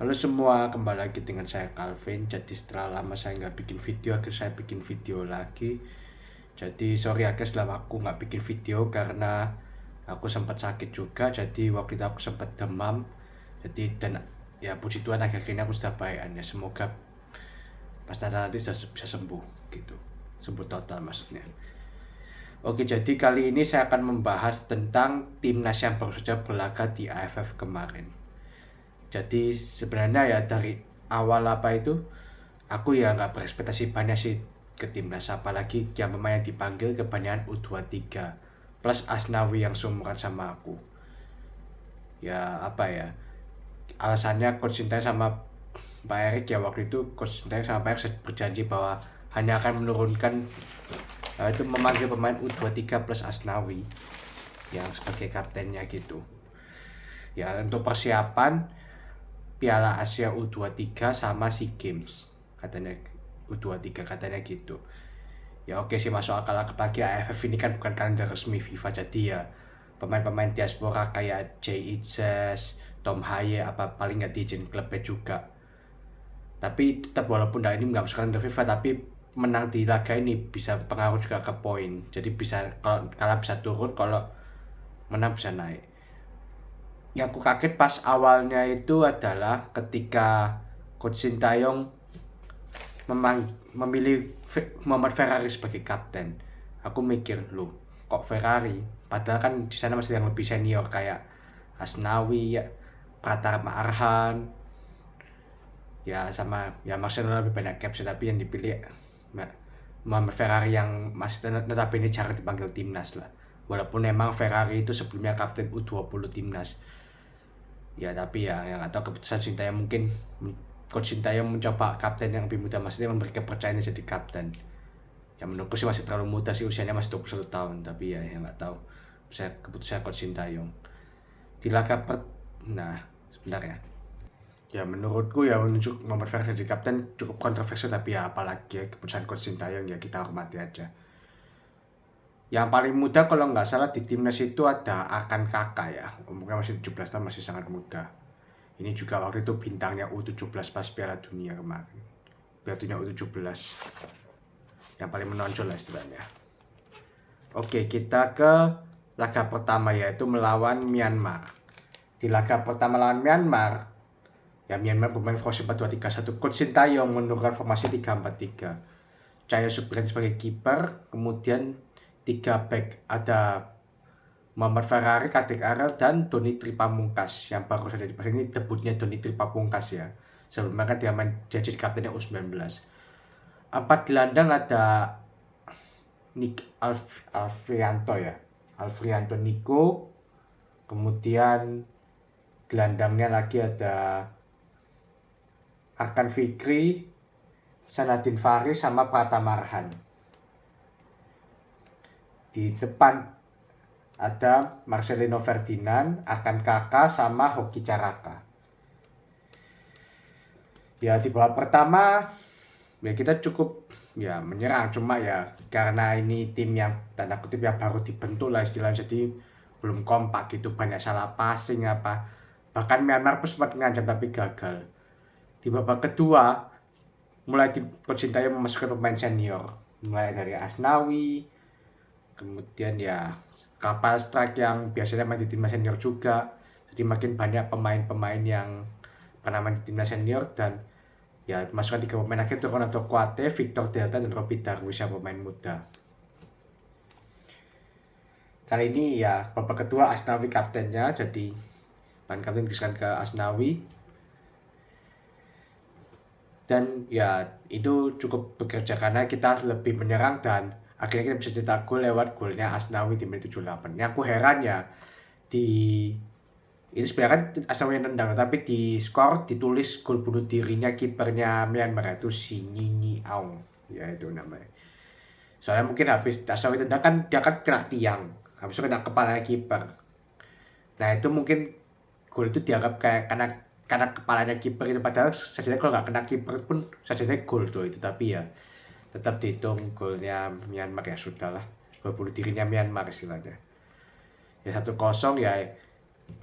Halo semua, kembali lagi dengan saya Calvin. Jadi setelah lama saya nggak bikin video, akhirnya saya bikin video lagi. Jadi sorry ya guys, lama aku nggak bikin video karena aku sempat sakit juga. Jadi waktu itu aku sempat demam. Jadi dan ya puji Tuhan akhirnya aku sudah baik ya. Semoga pas nanti sudah bisa sembuh gitu, sembuh total maksudnya. Oke, jadi kali ini saya akan membahas tentang timnas yang baru saja berlaga di AFF kemarin. Jadi sebenarnya ya dari awal apa itu aku ya nggak berekspektasi banyak sih ke timnas, apalagi yang pemain yang dipanggil kebanyakan U23 plus Asnawi yang seumuran sama aku. Ya apa ya, alasannya Coach Sintayong sama Pak Erik ya, waktu itu Coach Sintayong sama Pak Erik berjanji bahwa hanya akan menurunkan itu memanggil pemain U23 plus Asnawi yang sebagai kaptennya gitu. Ya untuk persiapan Piala Asia U23 sama SEA Games katanya, U23 katanya gitu. Ya oke sih, masuk akal, apalagi AFF ini kan bukan kalender resmi FIFA, jadi ya pemain-pemain diaspora kayak Jay Itzes, Tom Haye apa paling nggak diizin klubnya juga. Tapi tetap walaupun ini nggak masuk kalender FIFA, tapi menang di laga ini bisa pengaruh juga ke poin. Jadi bisa kalau kalah bisa turun, kalau menang bisa naik. Yang aku kaget pas awalnya itu adalah ketika Coach Sintayong memilih Muhammad Ferrari sebagai kapten. Aku mikir, loh kok Ferrari? Padahal kan di sana masih yang lebih senior kayak Asnawi, ya, Pratama Arhan, ya sama ya Marcelo lebih banyak caps, tapi yang dipilih Muhammad Ferrari yang masih tetap ini jarang dipanggil timnas lah. Walaupun memang Ferrari itu sebelumnya kapten U20 timnas. Ya tapi ya yang atau keputusan Sintayong, mungkin Coach Sintayong mencoba kapten yang lebih muda, maksudnya memberi kepercayaan jadi kapten. Ya menurutku sih masih terlalu muda sih, usianya masih 21 tahun, tapi ya yang nggak tahu saya keputusan Coach Sintayong di laga nah sebentar ya. Ya menurutku ya menunjuk Muhammad Farhan jadi kapten cukup kontroversial, tapi ya apalagi ya keputusan Coach Sintayong ya kita hormati aja. Yang paling muda kalau nggak salah di timnas itu ada Akan Kakak ya, umurnya masih 17 tahun, masih sangat muda. Ini juga waktu itu bintangnya U17 pas Piala Dunia kemarin. Piala Dunia U17. Yang paling menonjol lah istilahnya. Oke, kita ke laga pertama yaitu melawan Myanmar. Di laga pertama lawan Myanmar, ya Myanmar bermain formasi 4-2-3-1. Coach Sintayong menurunkan formasi 3-4-3. Cahyo Supriyanto sebagai kiper, kemudian 3 back ada Muhammad Ferrari, Kadek Arel, dan Doni Tripamungkas yang baru saja dipasang. Ini debutnya Doni Tripamungkas ya. Sebelumnya kan dia main jadi kaptennya U19. 4 gelandang ada Nick Alfrianto ya. Alfrianto Nico. Kemudian gelandangnya lagi ada Arkan Fikri, Sanadin Faris, sama Pratama Arhan. Di depan ada Marcelino Ferdinand, Akan Kakak, sama Hoki Caraka. Ya di babak pertama ya kita cukup ya menyerang, cuma ya karena ini tim yang tanda kutip yang baru dibentuk lah istilahnya, jadi belum kompak gitu, banyak salah passing apa, bahkan Myanmar pun sempat ngancam tapi gagal. Di babak kedua mulai Coach Sintayong memasukkan pemain senior, mulai dari Asnawi, kemudian ya kapal strike yang biasanya main di timnas senior juga, jadi makin banyak pemain-pemain yang pernah main di timnas senior, dan ya masukkan 3 pemain akhir, Ronaldo Kuate, Victor Delta, dan Robby Darwish yang pemain muda. Kali ini ya babak kedua Asnawi kaptennya, jadi pemain kapten diserahkan ke Asnawi, dan ya itu cukup bekerja karena kita lebih menyerang dan akhirnya kita bisa cetak gol lewat golnya Asnawi di menit 78. Yang aku heran ya, di itu sebenarnya kan Asnawi yang nendang, tapi di skor ditulis gol bunuh dirinya kipernya Myanmar, itu si Nyinyi Aung ya itu namanya. Soalnya mungkin habis Asnawi tendang kan dia kan kena tiang, habis itu kena kepala kiper. Nah itu mungkin gol itu dianggap kayak karena kepalanya kiper itu, padahal sajanya kalau nggak kena kiper pun sajanya gol tuh itu, tapi ya tetap dihitung golnya Myanmar, ya sudah lah, gol bunuh dirinya Myanmar istilahnya. Ya 1-0 ya,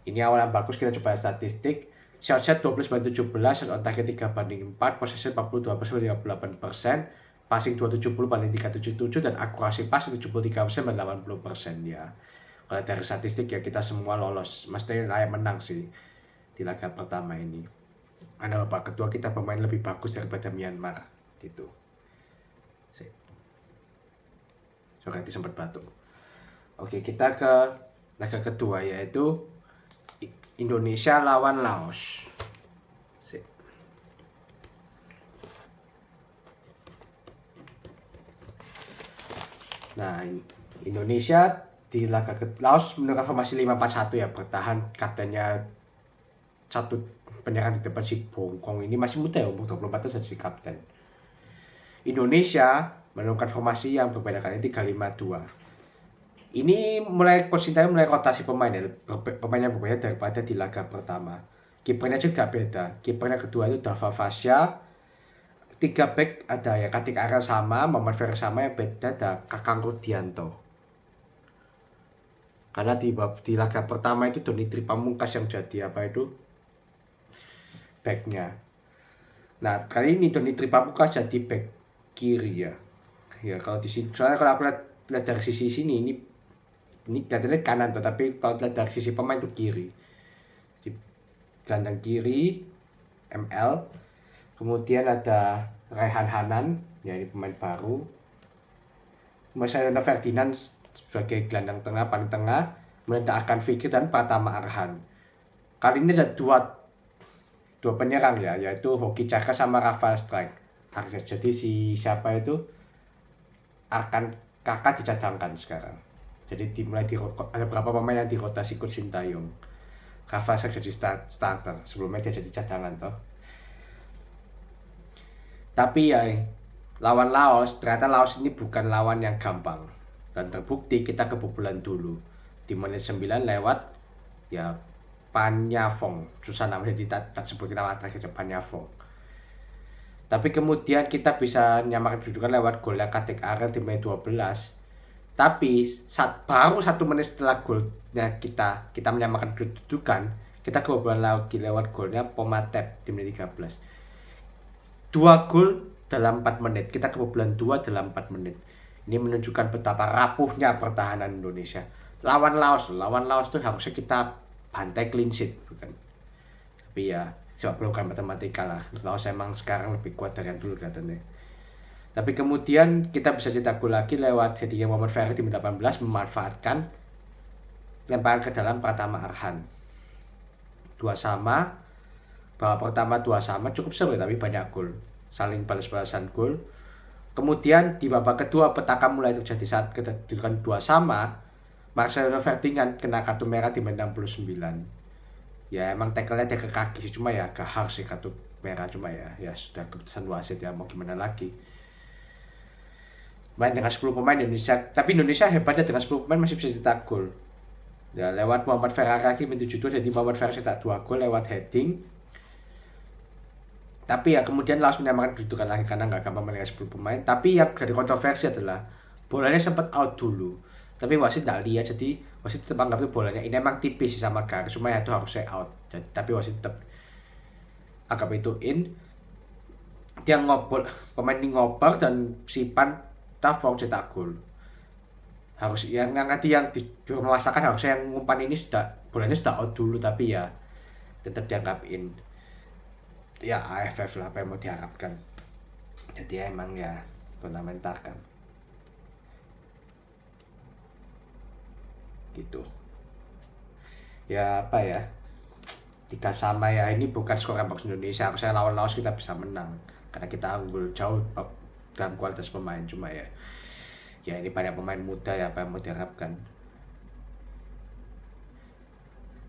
ini awal yang bagus. Kita coba statistik Shot set 12/17, shot on target 3/4, possession 42%-38%, passing 270/377, dan akurasi pas 73%-80% ya. Kalau dari statistik ya kita semua lolos, maksudnya layak menang sih di laga pertama ini. Karena babak kedua kita bermain lebih bagus daripada Myanmar gitu. Sip. Sorry, sempat batuk. Oke, kita ke laga kedua yaitu Indonesia lawan Laos. Sip. Nah, Indonesia di laga Laos menggunakan formasi 5-4-1 ya, bertahan kaptennya satu penyerang di depan si Bongkong ini masih muda ya, umur 24 tahun jadi kapten. Indonesia menemukan formasi yang berbeda kali 3-5-2. Ini Coach Sintayong mulai rotasi pemain ya, pemain yang berbeda daripada di laga pertama. Kipernya juga beda. Kipernya kedua itu Dava Fasya. 3 back ada ya Katik Arya sama, Muhammad Ferry sama, yang beda ada Kakang Rudianto. Karena di laga pertama itu Doni Tripamungkas yang jadi backnya. Nah kali ini Doni Tripamungkas jadi back kiri ya. Ya kalau di sini, soalnya kalau aku lihat dari sisi sini ini kelihatannya kanan, tetapi kalau lihat dari sisi pemain itu kiri. Di gelandang kiri ML, kemudian ada Raihan Hanan, ya ini pemain baru. Kemudian ada Ferdinand sebagai gelandang tengah, paling tengah. Kemudian ada Arkan Fikri dan Pratama Arhan. Kali ini ada dua penyerang ya, yaitu Hoki Caka sama Rafael Strike. Jadi siapa itu Arkan Kakak dicadangkan sekarang. Jadi ada beberapa pemain yang dirotasi Coach Sintayong. Rafael Strike jadi starter, sebelumnya dia jadi cadangan toh. Tapi ya lawan Laos, ternyata Laos ini bukan lawan yang gampang. Dan terbukti kita kebobolan dulu. Di menit 9 lewat ya Panyafong. Susah namanya, tak sebut nama terakhir Panyafong. Tapi kemudian kita bisa menyamakan kedudukan lewat golnya Katik Arya di menit 12. Tapi baru 1 menit setelah golnya kita menyamakan kedudukan, kita kebobolan lagi lewat golnya Pomatep di menit 13. 2 gol dalam 4 menit. Kita kebobolan 2 dalam 4 menit. Ini menunjukkan betapa rapuhnya pertahanan Indonesia. Lawan Laos tuh harusnya kita bantai clean sheet, bukan? Tapi ya, sebab bukan matematika lah. Laos emang sekarang lebih kuat dari yang dulu katanya. Tapi kemudian kita bisa cetak gol lagi lewat headingnya Muhammad Ferry di menit 18, memanfaatkan lemparan ke dalam Pratama Arhan. 2-2. Babak pertama 2-2 cukup seru tapi banyak gol, saling balas-balasan gol. Kemudian di babak kedua petaka mulai terjadi saat kedudukan 2-2. Marcelino Ferdinand kena kartu merah di menit 69. Ya emang tackle-nya dia ke kaki sih, cuma ya agak harsh sih kartu merah, cuma ya sudah keputusan wasit ya, mau gimana lagi. Main dengan 10 pemain Indonesia, tapi Indonesia hebatnya dengan 10 pemain masih bisa cetak gol. Ya lewat Muhammad Ferry lagi menit 72, jadi Muhammad Ferry cetak 2 gol lewat heading. Tapi ya kemudian langsung menyamakan kedudukan lagi karena nggak gampang main dengan 10 pemain. Tapi yang dari kontroversi adalah bolanya sempat out dulu, tapi wasit nggak lihat, jadi wasit tetap anggap itu bolanya ini emang tipis sih sama garis, cuma ya itu harusnya out. Jadi, tapi wasit tetap anggap itu in. Dia pemain ini ngoper dan si Pantafong cetak gol. Harus yang nanti yang dimasakan harusnya yang ngumpan ini bolanya sudah out dulu, tapi ya tetap dianggap in. Ya AFF lah, apa yang mau diharapkan. Jadi emang ya fundamental kan gitu ya, apa ya, 3-3 ya. Ini bukan skor yang bagus Indonesia, harusnya lawan Laos kita bisa menang karena kita unggul jauh dalam kualitas pemain. Cuma ya ini banyak pemain muda ya, apa yang mau diharapkan.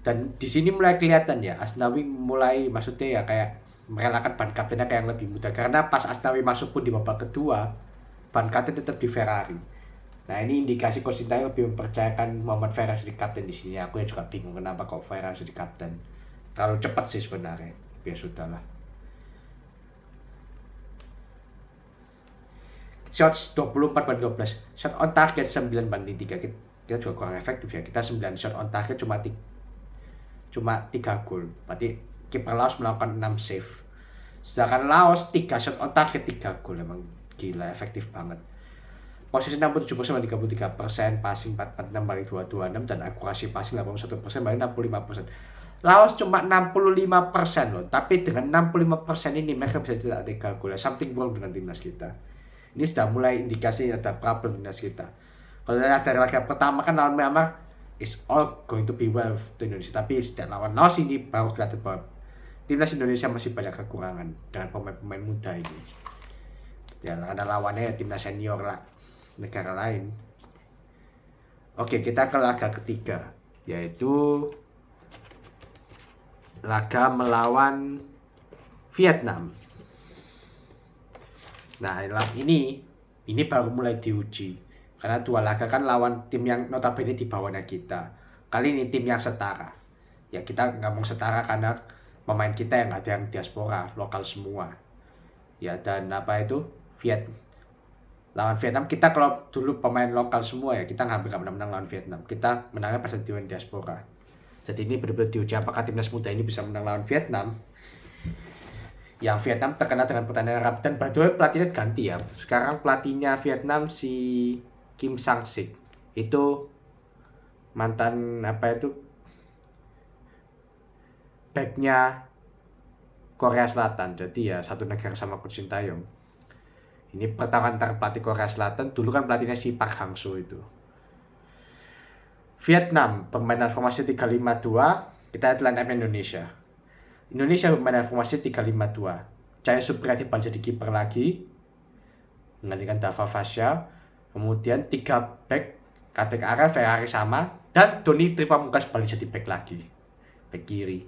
Dan di sini mulai kelihatan ya, Asnawi mulai maksudnya ya kayak merelakan ban kaptennya kayak yang lebih muda, karena pas Asnawi masuk pun di babak kedua ban kapten tetap di Ferrari. Nah ini indikasi Coach Sintayong lebih mempercayakan Muhammad Ferry jadi kapten di sini. Aku juga bingung kenapa kok Ferry jadi kapten. Terlalu cepat sih sebenarnya. Ya sudahlah. Shots 24/12. Shot on target 9/3. Kita juga kurang efektif ya. Kita 9 shot on target cuma 3 gol. Berarti kiper Laos melakukan 6 save. Sedangkan Laos 3 shot on target 3 gol, emang gila efektif banget. Posisi 67% banding 33%, passing 446 banding 226 dan akurasi passing 81% banding 65%. Laos cuma 65% loh, tapi dengan 65% ini mereka bisa cetak 3 gol. Something wrong dengan timnas kita. Ini sudah mulai indikasi ada problem timnas kita. Kalau dari laga pertama kan lawan Myanmar is all going to be well to Indonesia, tapi sejak lawan Laos ini baru kelihatan bahwa timnas Indonesia masih banyak kekurangan dengan pemain-pemain muda ini. Ya, karena lawannya timnas senior lah, negara lain. Oke, kita ke laga ketiga, yaitu laga melawan Vietnam. Nah, ini baru mulai diuji. Karena 2 laga kan lawan tim yang notabene di bawahnya kita. Kali ini tim yang setara. Ya, kita ngomong setara karena pemain kita yang ada yang diaspora, lokal semua. Ya, dan lawan Vietnam kita kalau dulu pemain lokal semua ya, kita hampir gak menang lawan Vietnam. Kita menangnya pas di diaspora. Jadi ini benar-benar diuji apakah timnas muda ini bisa menang lawan Vietnam. Yang Vietnam terkenal dengan pertandingan rapi, dan by the way pelatihnya ganti ya. Sekarang pelatihnya Vietnam si Kim Sang-sik. Itu mantan backnya Korea Selatan. Jadi ya satu negara sama Coach Sintayong. Ini pertarungan antara pelatih Korea Selatan. Dulu kan pelatihnya si Park Hang-seo itu. Vietnam permainan formasi 3-5-2. Kita lihat line up Indonesia. Indonesia permainan formasi 3-5-2. Jaya Supriyadi jadi kiper lagi menggantikan Dava Fasya. Kemudian 3 back Kadek Ara, Ferrari sama, dan Doni Tripamungkas balik jadi back lagi, back kiri.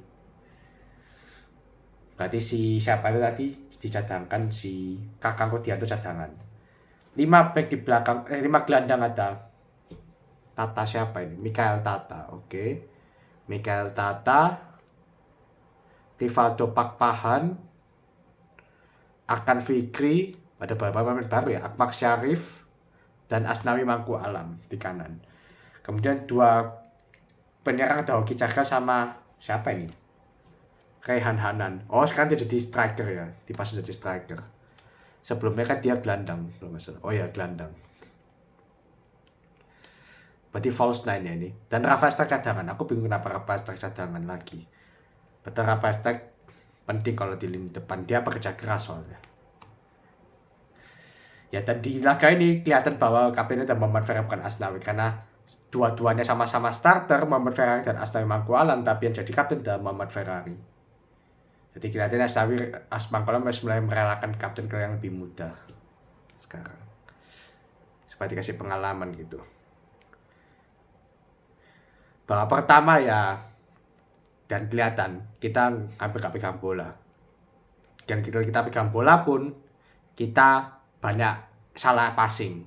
Berarti siapa itu tadi dicadangkan, si Kakang Rudianto cadangan. 5 back di belakang, 5 gelandang ada Tata siapa ini? Mikael Tata, oke. Mikael Tata, Rivaldo Pakpahan, Akan Fikri, ada beberapa pemain baru ya, Akmal Syarif, dan Asnawi Mangku Alam di kanan. Kemudian 2 penyerang ada Hoki Cakra sama siapa ini? Raihan Hanan. Oh, sekarang dia jadi striker ya, dipasang jadi striker. Sebelumnya kan dia gelandang, belum masalah. Oh ya, gelandang. Berarti false 9 ya ini. Dan Rafael Stark cadangan. Aku bingung kenapa Rafael Stark cadangan lagi. Betul, Rafael Stark penting kalau di lini depan. Dia bekerja keras soalnya. Ya, dan di laga ini kelihatan bahwa kaptennya dan Muhammad Ferrari bukan Asnawi. Karena dua-duanya sama-sama starter, Muhammad Ferrari dan Asnawi Mangku Alam. Tapi yang jadi kapten adalah Muhammad Ferrari. Jadi kelihatannya Asnawi Mangku Alam mulai merelakan kapten ke yang lebih muda sekarang. Supaya dikasih pengalaman gitu. Bahwa pertama ya, dan kelihatan kita hampir gak pegang bola. Dan kita pegang bola pun kita banyak salah passing.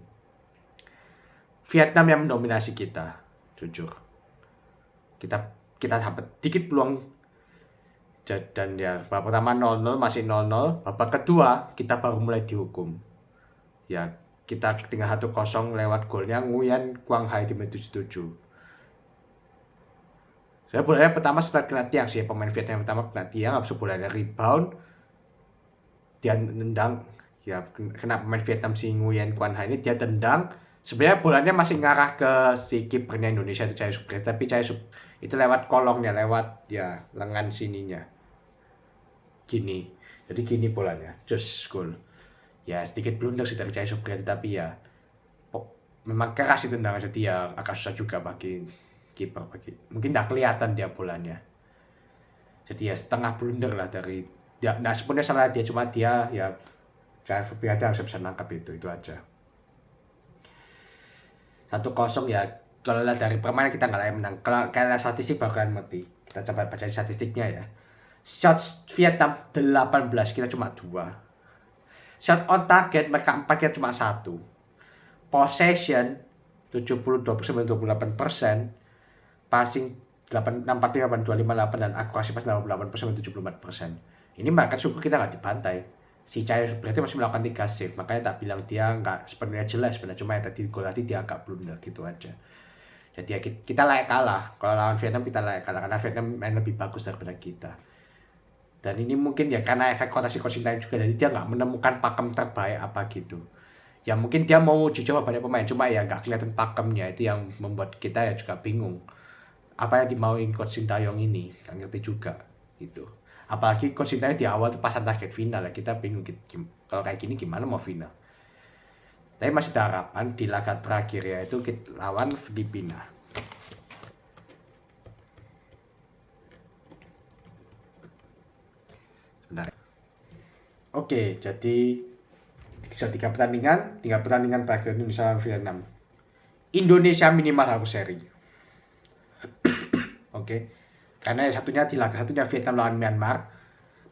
Vietnam yang mendominasi kita, jujur. Kita dapat dikit peluang, dan ya babak pertama 0-0, masih 0-0. Babak kedua kita baru mulai dihukum. Ya, kita tinggal 1-0 lewat golnya Nguyen Quang Hai di menit 77. Saya bolanya pertama sempat kena tiang sih, pemain Vietnam yang pertama kena tiang, habis itu bolanya rebound, dia nendang, ya kena pemain Vietnam si Nguyen Quang Hai ini, dia tendang. Sebenarnya bolanya masih ngarah ke si kipernya Indonesia itu Jaya Supriyadi, tapi itu lewat kolongnya, lewat ya lengan sininya, gini. Jadi gini bolanya, just goal. Ya sedikit blunder sih dari Jaya Supriyadi, tapi ya memang keras itu tendangan, jadi ya agak susah juga bagi kiper, mungkin nggak kelihatan dia bolanya. Jadi ya setengah blunder lah dari dia. Nah sebenarnya salah dia, cuma dia ya Jaya Supriyadi harus bisa nangkap itu aja. 1-0 ya, kalau lihat dari permainan kita nggak layak menang. Kalau kalian statistik bakalan mati. Kita coba baca statistiknya ya. Shots Vietnam 18, kita cuma 2. Shot on target mereka 4, kita cuma 1. Possession 72%-28%. Passing 64-58 dan akurasi pas 88%-74%. Ini bahkan syukur kita nggak dibantai. Si Jaya Supriyadi masih melakukan 3 save, makanya tak bilang dia nggak sebenarnya jelas, sebenarnya cuma yang tadi gol tadi dia agak blunder gitu aja. Jadi ya kita layak kalah. Kalau lawan Vietnam kita layak kalah karena Vietnam main lebih bagus daripada kita. Dan ini mungkin ya karena efek rotasi Coach Sintayong juga, jadi dia nggak menemukan pakem terbaik apa gitu. Ya mungkin dia mau uji coba banyak pemain, cuma ya nggak kelihatan pakemnya, itu yang membuat kita ya juga bingung. Apa yang dimauin Coach Sintayong ini, nggak ngerti juga gitu. Apalagi Coach Sintayong di awal tuh pasang target final ya, kita bingung kalau kayak gini gimana mau final. Tapi masih ada harapan di laga terakhir yaitu kita lawan Filipina. Bentar. Oke, jadi tiga pertandingan terakhir Indonesia lawan Vietnam. Indonesia minimal harus seri. Oke. Karena satunya di laga satunya Vietnam lawan Myanmar.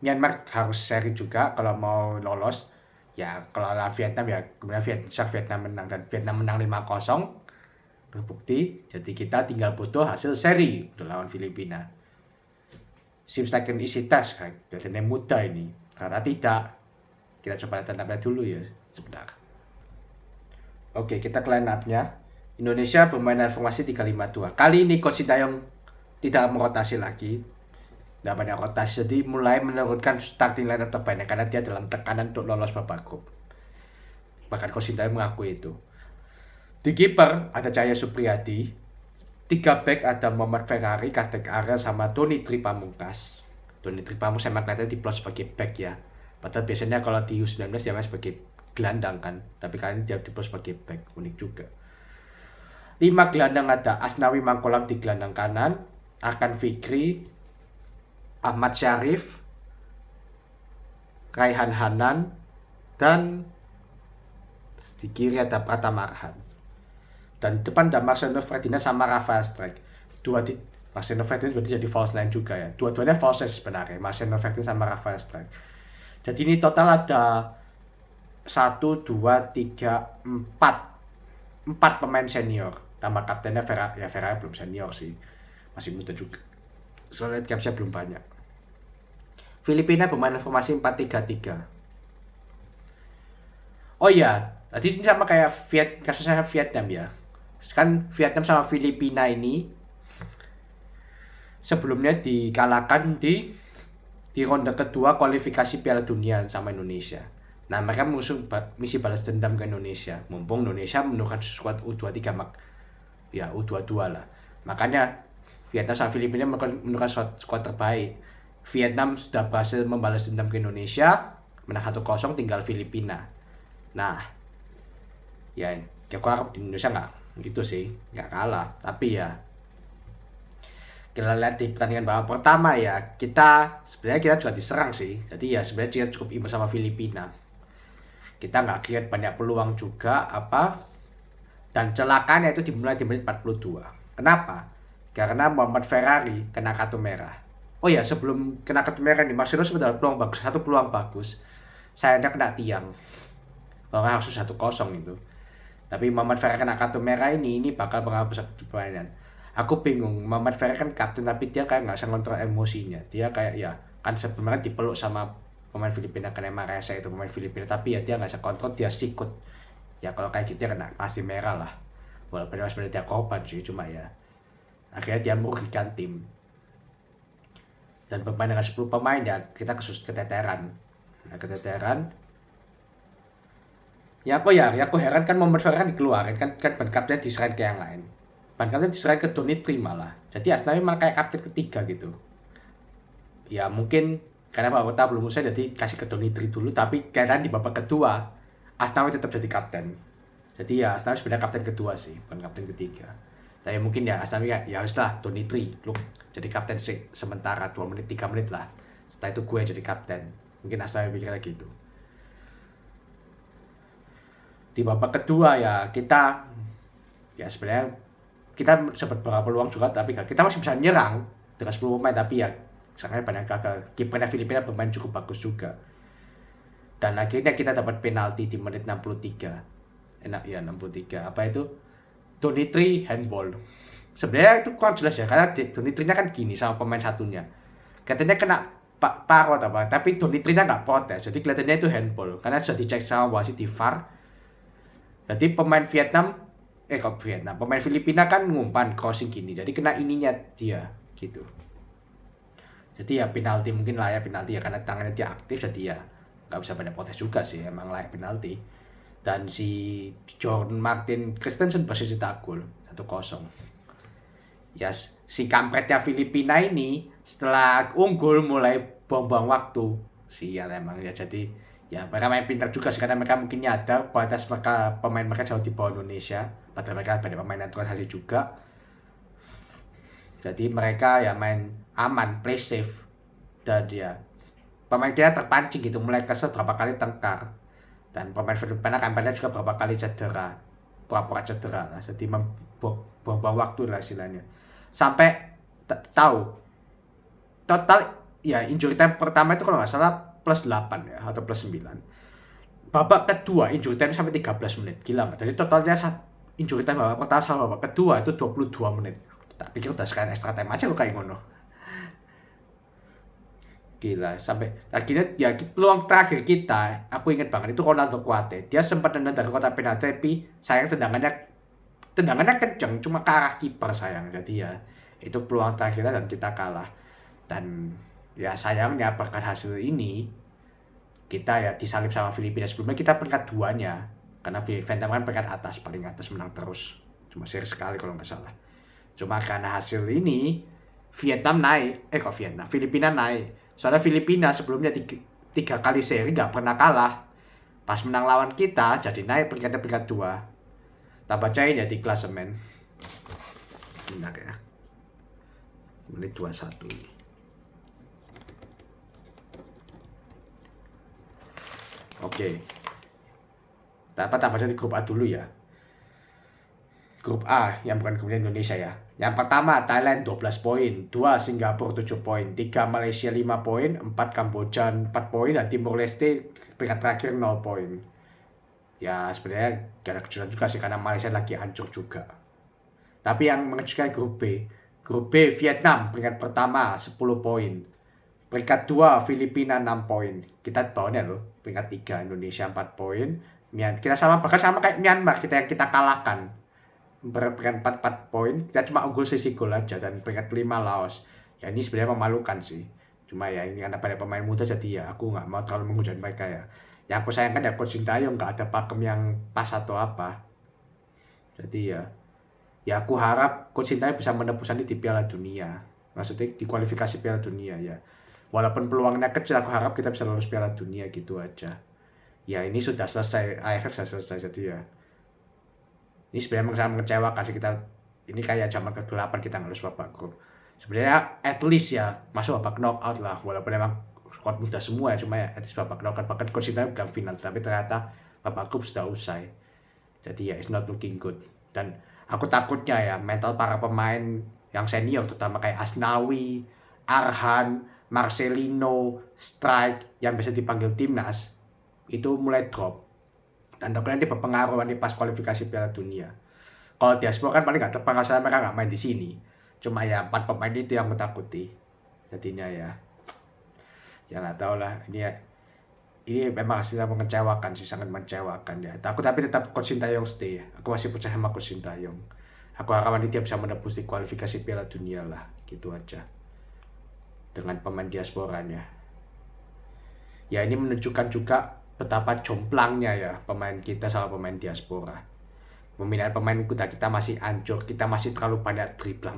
Myanmar harus seri juga kalau mau lolos. Ya kalau lawan Vietnam ya kemudian Vietnam menang, dan Vietnam menang 5-0 terbukti. Jadi kita tinggal butuh hasil seri untuk lawan Filipina. Seems like an easy task, kan? Kelihatannya mudah ini. Karena tidak. Kita coba lihat dulu ya sebentar. Oke, kita ke line up-nya. Indonesia bermain dengan formasi 3-5-2. Kali ini Coach Sintayong tidak merotasi lagi. Tidak banyak rotasi, jadi mulai menurunkan starting line up terbaiknya karena dia dalam tekanan untuk lolos babak grup. Bahkan Coach Sintayong mengakui itu. Di kiper ada Cahaya Supriyadi. 3 back ada Muhammad Ferrari, Kadek Arya sama Doni Tripamungkas. Doni Tripamungkas saya kelihatannya diplot sebagai back ya. Padahal biasanya kalau di U19 dia main sebagai gelandang kan. Tapi kali ini dia diplot sebagai back, unik juga. 5 gelandang ada Asnawi Mangkolam di gelandang kanan, Arkan Fikri, Ahmad Syarif, Raihan Hanan, dan di kiri ada Pratama Arhan. Dan depan ada Marcelo Ferdinand sama Rafael Strike. Marcelo Ferdinand berarti jadi false line juga ya. Dua-duanya false sebenarnya, Marcelo Ferdinand sama Rafael Strike. Jadi ini total ada 1, 2, 3, 4 pemain senior. Tambah kaptennya Vera belum senior sih. Masih muda juga. Soalnya capsnya belum banyak. Filipina bermain formasi 4-3-3. Oh iya, tadi ini sama kayak kasusnya Vietnam ya. Kan Vietnam sama Filipina ini sebelumnya dikalahkan di ronde kedua kualifikasi Piala Dunia sama Indonesia. Nah, mereka mengusung misi balas dendam ke Indonesia. Mumpung Indonesia menurunkan skuad U23 ya U22 lah. Makanya Vietnam sama Filipina menurunkan skuad terbaik. Vietnam sudah berhasil membalas dendam ke Indonesia, menang 1-0, tinggal Filipina. Nah, ya aku harap di Indonesia nggak gitu sih, nggak kalah. Tapi ya kita lihat di pertandingan babak pertama ya, kita juga diserang sih. Jadi ya sebenarnya kita cukup imbang sama Filipina. Kita nggak create banyak peluang juga dan celakanya itu dimulai di menit 42. Kenapa? Karena Muhammad Ferrari kena kartu merah. Oh ya, sebelum kena kartu merah nih, Marcelo sebenarnya satu peluang bagus. Sayangnya kena tiang. Kalau nggak harus 1-0 itu. Tapi Muhammad Ferrari kena kartu merah ini bakal pengaruh besar di permainan. Aku bingung, Muhammad Ferrari kan kapten tapi dia kayak nggak bisa ngontrol emosinya. Dia kayak ya kan sebenarnya dipeluk sama pemain Filipina, karena emang rese itu pemain Filipina, tapi ya dia nggak bisa kontrol, dia sikut. Ya kalau kayak gitu ya kena pasti merah lah. Walaupun sebenarnya dia korban sih, cuma ya akhirnya dia merugikan tim. Dan bermain dengan 10 pemain ya kita keteteran. Nah, keteteran. Ya aku heran kan Muhammad Ferrari kan dikeluarin kan ban kapten diserahin ke yang lain. Ban kapten diserahin ke Doni Tri malah. Jadi Asnawi malah kayak kapten ketiga gitu. Ya mungkin karena babak pertama belum usai jadi kasih ke Doni Tri dulu, tapi kayaknya di babak kedua Asnawi tetap jadi kapten. Jadi ya Asnawi sebenarnya kapten kedua sih, bukan kapten ketiga. Tapi mungkin ya Asnawi ya haruslah Doni Tri lu jadi kapten sementara 2 menit 3 menit lah. Setelah itu gue jadi kapten. Mungkin Asnawi pikirnya gitu. Di babak kedua ya kita sebenarnya kita sempat beberapa peluang juga, tapi kita masih bisa nyerang dengan 10 pemain, tapi ya sangat banyak gagal. Kipernya Filipina bermain cukup bagus juga. Dan akhirnya kita dapat penalti di menit 63. 63. Apa itu? Doni Tri handball. Sebenarnya itu kurang jelas ya, karena Doni Tri-nya kan gini sama pemain satunya. Katanya kena parot tapi Doni Tri-nya nggak protes. Jadi kelihatannya itu handball karena sudah dicek sama wasit di VAR. Jadi pemain Filipina kan ngumpan crossing gini, jadi kena ininya dia gitu. Jadi ya penalti, mungkin layak penalti ya, karena tangannya dia aktif, jadi ya nggak bisa banyak protes juga sih, emang layak penalti. Dan si Jordan Martin Christensen berhasil cetak gol 1-0. Ya si kampretnya Filipina ini setelah unggul mulai buang-buang waktu. Sial emang ya, jadi ya mereka main pintar juga sih, karena mereka mungkin nyadar kualitas mereka, pemain mereka jauh di bawah Indonesia, padahal mereka banyak pemain naturalisasi juga. Jadi mereka ya main aman, play safe, dan ya pemain kita terpancing gitu, mulai kesel berapa kali tengkar, dan pemain Filipina kampanye juga berapa kali cedera, pura-pura cedera lah, jadi buang-buang waktu lah istilahnya. Sampai tahu total ya injury time pertama itu kalau nggak salah plus 8 ya, atau plus 9. Babak kedua injury time sampai 13 menit, gila Mbak. Jadi totalnya injury time babak pertama sama babak kedua itu 22 menit. Tak pikir udah sekalian extra time aja kok kayak ngono. Gila, sampai akhirnya ya peluang terakhir kita, aku ingat banget itu Ronaldo Kuate. Dia sempat nendang dari kotak penalti, tapi sayang tendangannya kenceng, cuma ke arah kiper sayang. Jadi ya itu peluang terakhir dan kita kalah. Dan ya sayangnya berkat hasil ini kita ya disalip sama Filipina. Sebelumnya kita peringkat 2-nya, karena Vietnam kan peringkat atas, paling atas, menang terus, cuma seri sekali kalau nggak salah. Cuma karena hasil ini Filipina naik. Soalnya Filipina sebelumnya 3 kali seri nggak pernah kalah. Pas menang lawan kita jadi naik peringkat 2. Tak bacain ya di klasemen. Benar ya. Menit 21 ini. Oke. Tak baca di grup A dulu ya. Grup A yang bukan grup Indonesia ya. Yang pertama Thailand 12 poin, 2 Singapura 7 poin, 3 Malaysia 5 poin, 4 Kamboja 4 poin, dan Timor Leste peringkat terakhir 0 poin. Ya sebenarnya gak ada kejutan juga sih, karena Malaysia lagi hancur juga. Tapi yang mengejutkan grup B. Grup B Vietnam peringkat pertama 10 poin. Peringkat 2 Filipina 6 poin. Kita bawahnya loh. Peringkat 3 Indonesia 4 poin. Kita bahkan sama kayak Myanmar yang kita kalahkan. Peringkat 4 poin, kita cuma unggul sisi gol aja. Dan peringkat 5 Laos. Ya ini sebenarnya memalukan sih. Cuma ya ini karena pada pemain muda, jadi ya aku nggak mau terlalu menghujat mereka ya. Yang aku sayangkan ya Coach Sintayong nggak ada pakem yang pas atau apa. Jadi ya aku harap Coach Sintayong bisa menebus di Piala Dunia. Maksudnya di kualifikasi Piala Dunia ya. Walaupun peluangnya kecil, aku harap kita bisa lolos Piala Dunia gitu aja. Ya ini sudah selesai, AFF sudah selesai, jadi ya ini sebenarnya sangat mengecewakan sih. Kita ini kayak zaman ke-8 kita nggak lolos babak grup. Sebenarnya at least ya masuk babak knockout lah, walaupun emang squad muda semua ya, cuma ya at least babak knockout, bahkan Coach Sintayong bilang final, tapi ternyata babak grup sudah usai. Jadi ya it's not looking good. Dan aku takutnya ya mental para pemain yang senior, terutama kayak Asnawi, Arhan, Marcelino, Strike yang bisa dipanggil timnas, itu mulai drop. Dan takutnya nanti berpengaruh nanti pas kualifikasi Piala Dunia. Kalau diaspora kan paling nggak terpengaruh, soalnya mereka nggak main di sini. Cuma ya 4 pemain itu yang mentakuti. Jadinya ya nggak tahu lah. Ini memang hasilnya mengecewakan sih, sangat mengecewakan ya. Tapi tetap Coach Sintayong stay. Aku masih percaya sama Coach Sintayong. Aku harap nanti dia bisa menembus di kualifikasi Piala Dunia lah, gitu aja. Dengan pemain diasporanya. Ya ini menunjukkan juga betapa jomplangnya ya pemain kita sama pemain diaspora. Pembinaan pemain kita masih hancur, kita masih terlalu banyak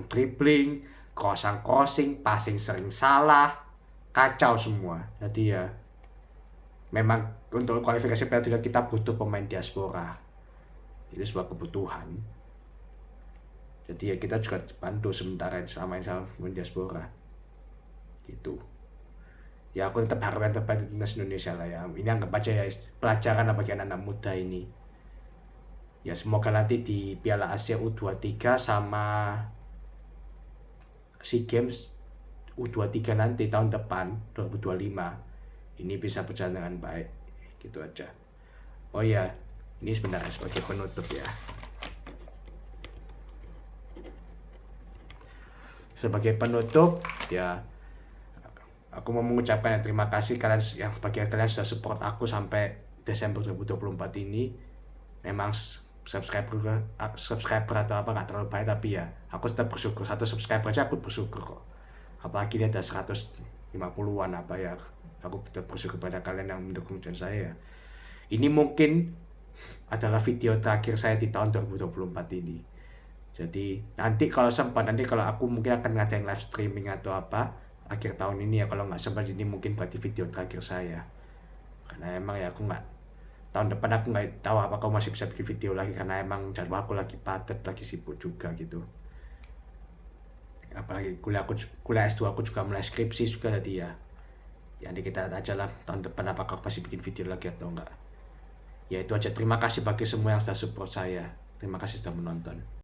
dribbling, crossing, passing sering salah, kacau semua. Jadi ya memang untuk kualifikasi Piala Dunia kita butuh pemain diaspora. Itu sebuah kebutuhan. Jadi ya kita juga bantu sementara selama ini sama pemain diaspora. Gitu. Ya aku tetap harap yang terbaik di timnas Indonesia lah ya. Ini anggap aja ya pelajaran bagi anak-anak muda ini. Ya semoga nanti di Piala Asia U23 sama SEA Games U23 nanti tahun depan 2025 ini bisa berjalan dengan baik. Gitu aja. Oh iya, ini sebenarnya sebagai penutup ya. Sebagai penutup ya, aku mau mengucapkan terima kasih bagi kalian sudah support aku sampai Desember 2024 ini. Memang subscriber atau apa nggak terlalu banyak, tapi ya aku tetap bersyukur. 1 subscriber aja aku bersyukur kok. Apalagi ini ada 100 50-an apa ya. Aku betul bersyukur kepada kalian yang mendukung channel saya. Ini mungkin adalah video terakhir saya di tahun 2024 ini. Jadi nanti kalau sempat, nanti kalau aku mungkin akan ngadain live streaming atau apa akhir tahun ini ya. Kalau nggak sempat ini mungkin berarti video terakhir saya. Karena emang ya aku nggak, tahun depan aku nggak tahu apa aku masih bisa bikin video lagi, karena emang jadwal aku lagi padat, lagi sibuk juga gitu. Apalagi kuliah S2 aku juga mulai skripsi juga tadi ya. Ya nanti kita lihat aja lah tahun depan apakah aku masih bikin video lagi atau enggak. Ya itu aja, terima kasih bagi semua yang sudah support saya. Terima kasih sudah menonton.